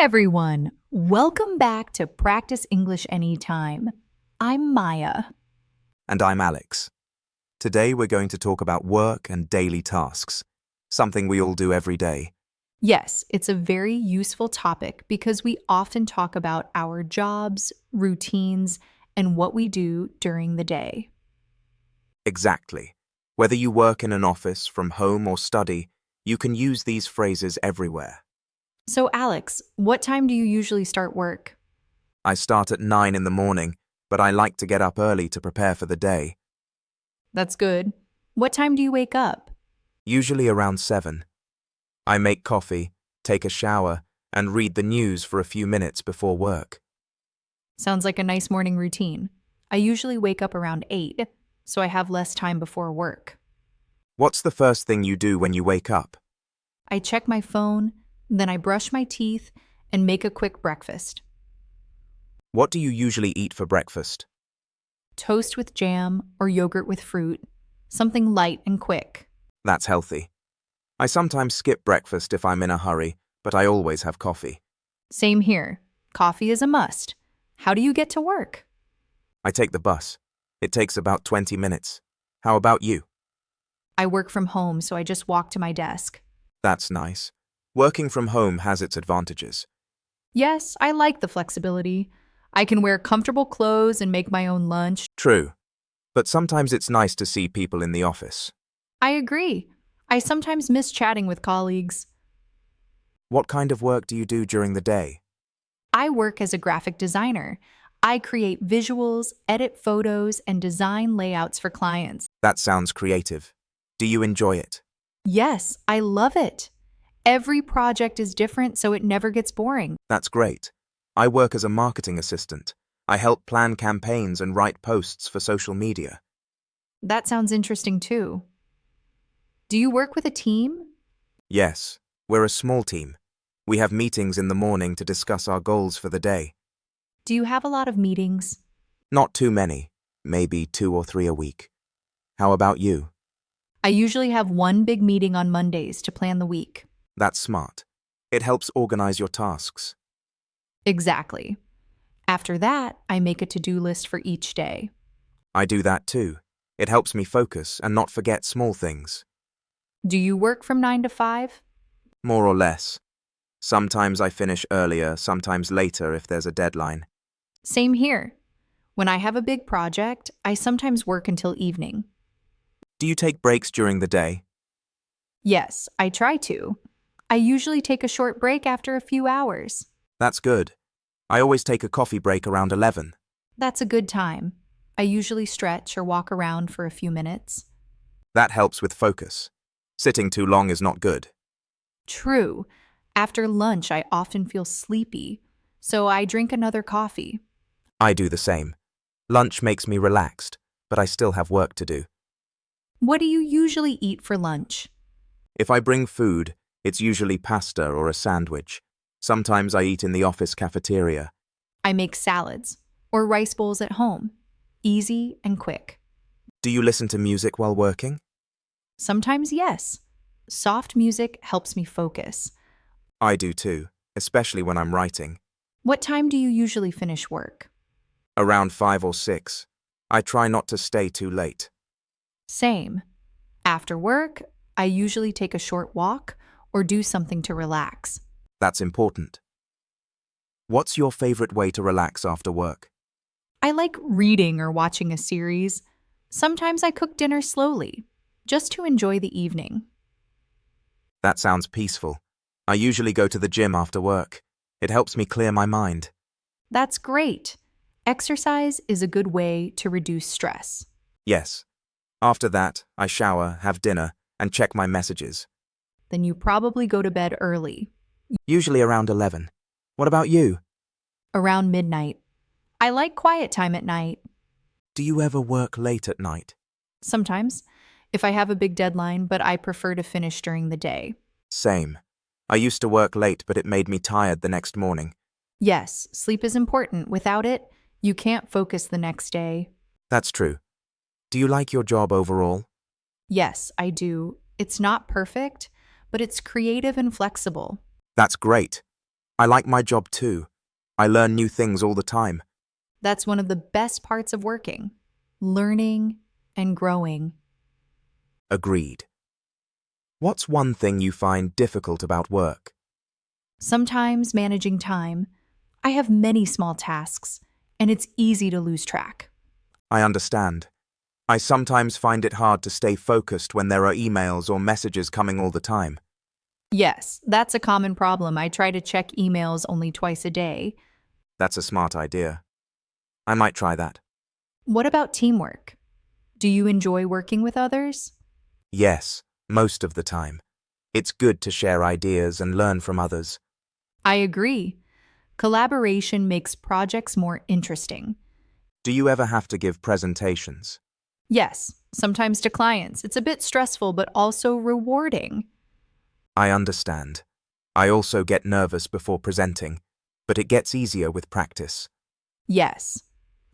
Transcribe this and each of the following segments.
everyone! Welcome back to Practice English Anytime. I'm Maya. And I'm Alex. Today we're going to talk about work and daily tasks, something we all do every day. Yes, it's a very useful topic because we often talk about our jobs, routines, and what we do during the day. Exactly. Whether you work in an office, from home, or study, you can use these phrases everywhere. So, Alex, what time do you usually start work? I start at 9 in the morning, but I like to get up early to prepare for the day, That's good. What time do you wake up? usually around 7. I make coffee, take a shower, and read the news for a few minutes before work. Sounds like a nice morning routine. I usually wake up around 8, so I have less time before work. What's the first thing you do when you wake up? I check my phone, then I brush my teeth and make a quick breakfast. What do you usually eat for breakfast? Toast with jam or yogurt with fruit, something light and quick. That's healthy. I sometimes skip breakfast if I'm in a hurry, but I always have coffee. Same here. Coffee is a must. How do you get to work? I take the bus. It takes about 20 minutes. How about you? I work from home, so I just walk to my desk. That's nice. Working from home has its advantages. Yes, I like the flexibility. I can wear comfortable clothes and make my own lunch. True. But sometimes it's nice to see people in the office. I agree. I sometimes miss chatting with colleagues. What kind of work do you do during the day? I work as a graphic designer. I create visuals, edit photos, and design layouts for clients. That sounds creative. Do you enjoy it? Yes, I love it. Every project is different, so it never gets boring. That's great. I work as a marketing assistant. I help plan campaigns and write posts for social media. That sounds interesting too. Do you work with a team? Yes, we're a small team. We have meetings in the morning to discuss our goals for the day. Do you have a lot of meetings? Not too many, maybe 2 or 3 a week. How about you? I usually have one big meeting on Mondays to plan the week. That's smart. It helps organize your tasks. Exactly. After that, I make a to-do list for each day. I do that too. It helps me focus and not forget small things. Do you work from 9 to 5? More or less. Sometimes I finish earlier, sometimes later if there's a deadline. Same here. When I have a big project, I sometimes work until evening. Do you take breaks during the day? Yes, I try to. I usually take a short break after a few hours. That's good. I always take a coffee break around 11. That's a good time. I usually stretch or walk around for a few minutes. That helps with focus. Sitting too long is not good. True. After lunch, I often feel sleepy, so I drink another coffee. I do the same. Lunch makes me relaxed, but I still have work to do. What do you usually eat for lunch? If I bring food, it's usually pasta or a sandwich. Sometimes I eat in the office cafeteria. I make salads or rice bowls at home. Easy and quick. Do you listen to music while working? Sometimes, yes. Soft music helps me focus. I do too, especially when I'm writing. What time do you usually finish work? Around 5 or 6. I try not to stay too late. Same. After work, I usually take a short walk or do something to relax. That's important. What's your favorite way to relax after work? I like reading or watching a series. Sometimes I cook dinner slowly, just to enjoy the evening. That sounds peaceful. I usually go to the gym after work. It helps me clear my mind. That's great. Exercise is a good way to reduce stress. Yes. After that, I shower, have dinner, and check my messages. Then you probably go to bed early, Usually around 11. What about you? around midnight. I like quiet time at night. Do you ever work late at night? Sometimes, if I have a big deadline, but I prefer to finish during the day. Same. I used to work late, but it made me tired the next morning. Yes, sleep is important. Without it, you can't focus the next day. That's true. Do you like your job overall? Yes, I do. It's not perfect, but it's creative and flexible. That's great. I like my job too. I learn new things all the time. That's one of the best parts of working, learning and growing. Agreed. What's one thing you find difficult about work? Sometimes managing time. I have many small tasks, and it's easy to lose track. I understand. I sometimes find it hard to stay focused when there are emails or messages coming all the time. Yes, that's a common problem. I try to check emails only twice a day. That's a smart idea. I might try that. What about teamwork? Do you enjoy working with others? Yes, most of the time. It's good to share ideas and learn from others. I agree. Collaboration makes projects more interesting. Do you ever have to give presentations? Yes, sometimes to clients. It's a bit stressful, but also rewarding. I understand. I also get nervous before presenting, but it gets easier with practice. Yes,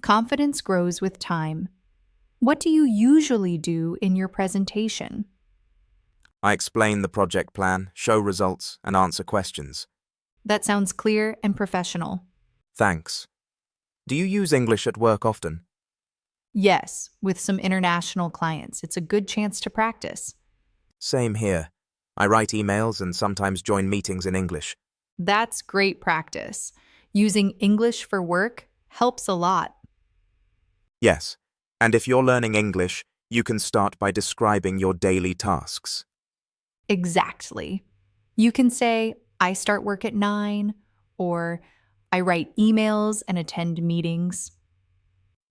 confidence grows with time. What do you usually do in your presentation? I explain the project plan, show results, and answer questions. That sounds clear and professional. Thanks. Do you use English at work often? Yes, with some international clients, it's a good chance to practice. Same here. I write emails and sometimes join meetings in English. That's great practice. Using English for work helps a lot. Yes, and if you're learning English, you can start by describing your daily tasks. Exactly. You can say, I start work at 9, or I write emails and attend meetings.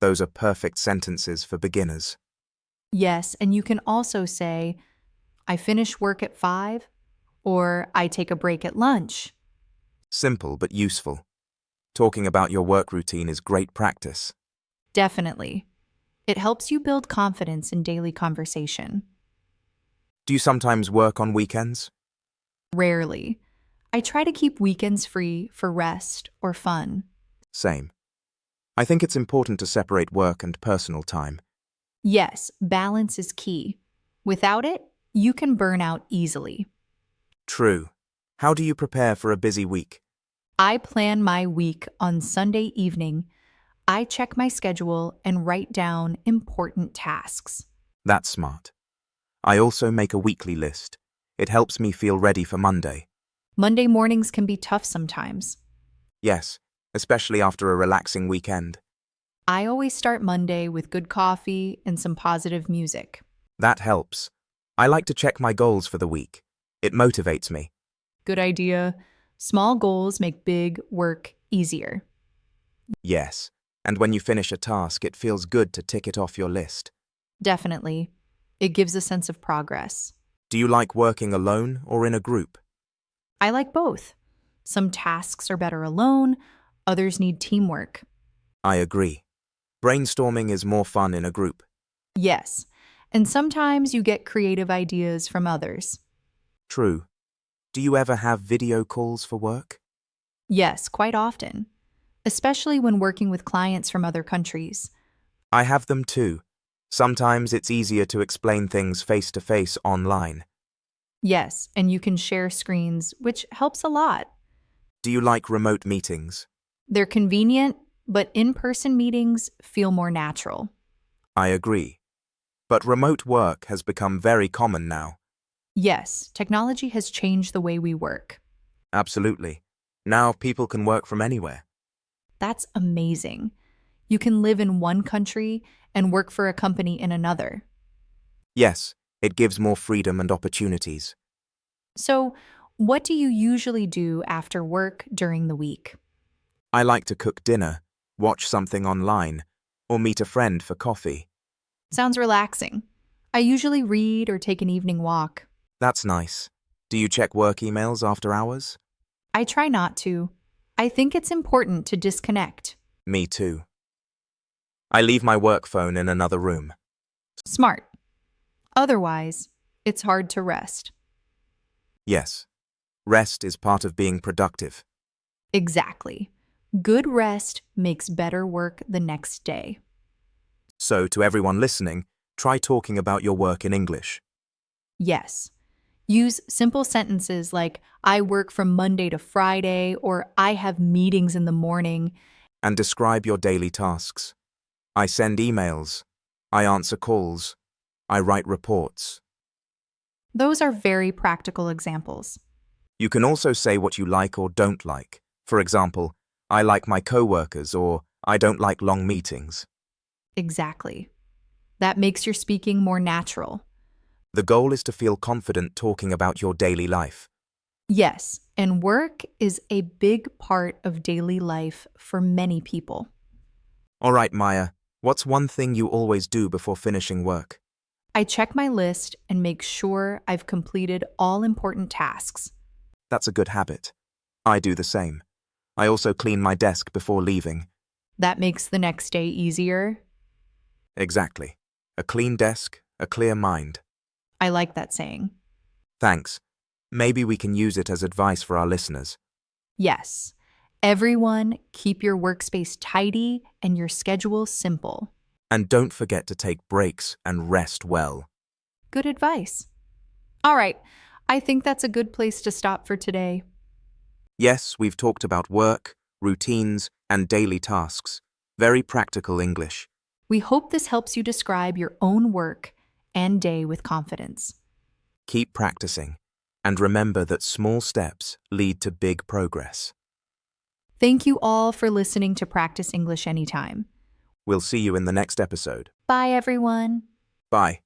Those are perfect sentences for beginners. Yes, and you can also say, I finish work at 5, or I take a break at lunch. Simple but useful. Talking about your work routine is great practice. Definitely. It helps you build confidence in daily conversation. Do you sometimes work on weekends? Rarely. I try to keep weekends free for rest or fun. Same. I think it's important to separate work and personal time. Yes, balance is key. Without it, you can burn out easily. True. How do you prepare for a busy week? I plan my week on Sunday evening. I check my schedule and write down important tasks. That's smart. I also make a weekly list. It helps me feel ready for Monday. Monday mornings can be tough sometimes. Yes, especially after a relaxing weekend. I always start Monday with good coffee and some positive music. That helps. I like to check my goals for the week. It motivates me. Good idea. Small goals make big work easier. Yes, and when you finish a task, it feels good to tick it off your list. Definitely. It gives a sense of progress. Do you like working alone or in a group? I like both. Some tasks are better alone, others need teamwork. I agree. Brainstorming is more fun in a group. Yes, and sometimes you get creative ideas from others. True. Do you ever have video calls for work? Yes, quite often, especially when working with clients from other countries. I have them too. Sometimes it's easier to explain things face to face online. Yes, and you can share screens, which helps a lot. Do you like remote meetings? They're convenient, but in-person meetings feel more natural. I agree. But remote work has become very common now. Yes, technology has changed the way we work. Absolutely. Now people can work from anywhere. That's amazing. You can live in one country and work for a company in another. Yes, it gives more freedom and opportunities. So, what do you usually do after work during the week? I like to cook dinner, watch something online, or meet a friend for coffee. Sounds relaxing. I usually read or take an evening walk. That's nice. Do you check work emails after hours? I try not to. I think it's important to disconnect. Me too. I leave my work phone in another room. Smart. Otherwise, it's hard to rest. Yes. Rest is part of being productive. Exactly. Good rest makes better work the next day. So, to everyone listening, try talking about your work in English. Yes. Use simple sentences like, I work from Monday to Friday, or I have meetings in the morning. And describe your daily tasks. I send emails. I answer calls. I write reports. Those are very practical examples. You can also say what you like or don't like. For example, I like my coworkers, or I don't like long meetings. Exactly. That makes your speaking more natural. The goal is to feel confident talking about your daily life. Yes, and work is a big part of daily life for many people. All right, Maya, what's one thing you always do before finishing work? I check my list and make sure I've completed all important tasks. That's a good habit. I do the same. I also clean my desk before leaving. That makes the next day easier. Exactly. A clean desk, a clear mind. I like that saying. Thanks. Maybe we can use it as advice for our listeners. Yes. Everyone, keep your workspace tidy and your schedule simple. And don't forget to take breaks and rest well. Good advice. All right, I think that's a good place to stop for today. Yes, we've talked about work, routines, and daily tasks. Very practical English. We hope this helps you describe your own work and day with confidence. Keep practicing, and remember that small steps lead to big progress. Thank you all for listening to Practice English Anytime. We'll see you in the next episode. Bye, everyone. Bye.